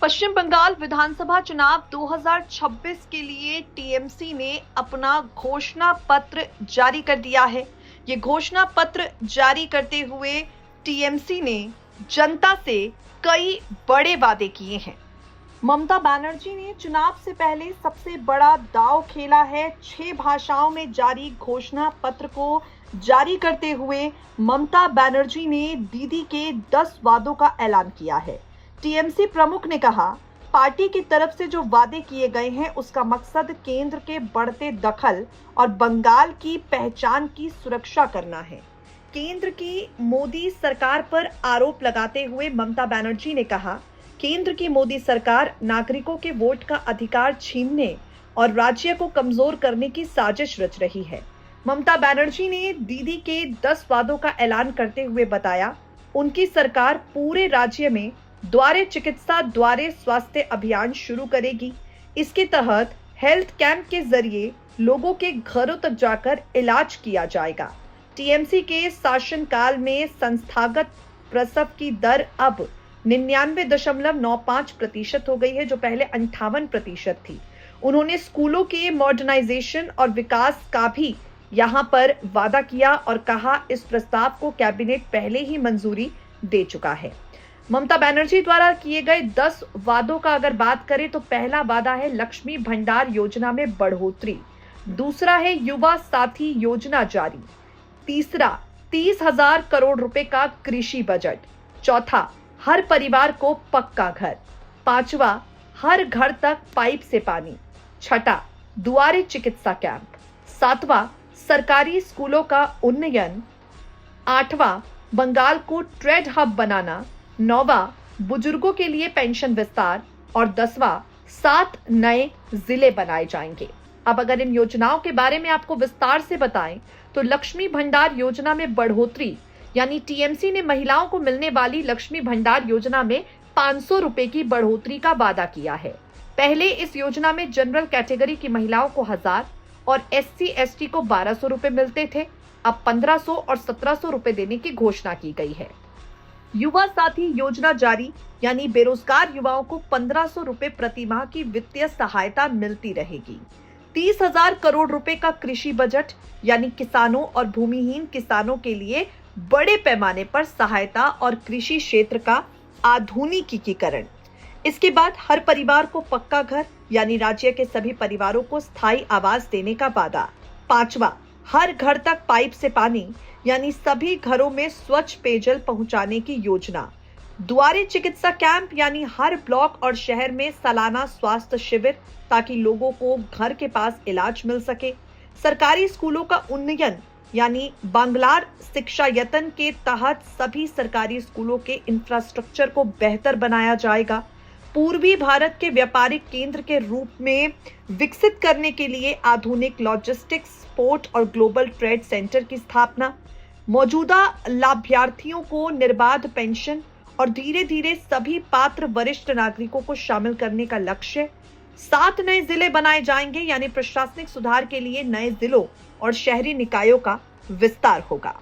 पश्चिम बंगाल विधानसभा चुनाव 2026 के लिए टीएमसी ने अपना घोषणा पत्र जारी कर दिया है। ये घोषणा पत्र जारी करते हुए टीएमसी ने जनता से कई बड़े वादे किए हैं। ममता बनर्जी ने चुनाव से पहले सबसे बड़ा दांव खेला है। 6 भाषाओं में जारी घोषणा पत्र को जारी करते हुए ममता बनर्जी ने दीदी के 10 वादों का ऐलान किया है। टीएमसी प्रमुख ने कहा, पार्टी की तरफ से जो वादे किए गए हैं उसका मकसद केंद्र के बढ़ते दखल और बंगाल की पहचान की सुरक्षा करना है। केंद्र की मोदी सरकार पर आरोप लगाते हुए ममता बनर्जी ने कहा, केंद्र की मोदी सरकार नागरिकों के वोट का अधिकार छीनने और राज्य को कमजोर करने की साजिश रच रही है। ममता बनर्जी ने दीदी के 10 वादों का ऐलान करते हुए बताया, उनकी सरकार पूरे राज्य में द्वारे चिकित्सा द्वारे स्वास्थ्य अभियान शुरू करेगी। इसके तहत हेल्थ कैंप के जरिए लोगों के घरों तक जाकर इलाज किया जाएगा। टीएमसी के शासनकाल में संस्थागत प्रसव की दर अब 99.95% हो गई है, जो पहले 58% थी। उन्होंने स्कूलों के मॉडर्नाइजेशन और विकास का भी यहां पर वादा किया और कहा, इस प्रस्ताव को कैबिनेट पहले ही मंजूरी दे चुका है। ममता बनर्जी द्वारा किए गए 10 वादों का अगर बात करें तो पहला वादा है लक्ष्मी भंडार योजना में बढ़ोतरी, दूसरा है युवा साथी योजना जारी, तीसरा 30,000 करोड़ रुपए का कृषि बजट, चौथा हर परिवार को पक्का घर, पांचवा हर घर तक पाइप से पानी, छठा दुआरे चिकित्सा कैंप, सातवां सरकारी स्कूलों का उन्नयन, आठवां बंगाल को ट्रेड हब बनाना, 9वां बुजुर्गों के लिए पेंशन विस्तार और 10वां 7 नए जिले बनाए जाएंगे। अब अगर इन योजनाओं के बारे में आपको विस्तार से बताएं तो लक्ष्मी भंडार योजना में बढ़ोतरी, यानी टीएमसी ने महिलाओं को मिलने वाली लक्ष्मी भंडार योजना में 500 रुपए की बढ़ोतरी का वादा किया है। पहले इस योजना में जनरल कैटेगरी की महिलाओं को 1000 और SC/ST को 1200 रुपए मिलते थे। अब 1500 और 1700 रुपए देने की घोषणा की गई है। युवा साथी योजना जारी, यानी बेरोजगार युवाओं को 1500 रुपए प्रति माह की वित्तीय सहायता मिलती रहेगी। 30,000 करोड़ रुपए का कृषि बजट, यानी किसानों और भूमिहीन किसानों के लिए बड़े पैमाने पर सहायता और कृषि क्षेत्र का आधुनिकीकरण। इसके बाद हर परिवार को पक्का घर, यानी राज्य के सभी परिवारों को स्थायी आवास देने का वादा। पांचवा हर घर तक पाइप से पानी, यानी सभी घरों में स्वच्छ पेयजल पहुंचाने की योजना। द्वारे चिकित्सा कैंप, यानी हर ब्लॉक और शहर में सालाना स्वास्थ्य शिविर, ताकि लोगों को घर के पास इलाज मिल सके। सरकारी स्कूलों का उन्नयन, यानी बांग्लार शिक्षा यत्न के तहत सभी सरकारी स्कूलों के इंफ्रास्ट्रक्चर को बेहतर बनाया जाएगा। पूर्वी भारत के व्यापारिक केंद्र के रूप में विकसित करने के लिए आधुनिक लॉजिस्टिक्स, पोर्ट और ग्लोबल ट्रेड सेंटर की स्थापना। मौजूदा लाभार्थियों को निर्बाध पेंशन और धीरे धीरे सभी पात्र वरिष्ठ नागरिकों को शामिल करने का लक्ष्य। 7 नए जिले बनाए जाएंगे, यानी प्रशासनिक सुधार के लिए नए जिलों और शहरी निकायों का विस्तार होगा।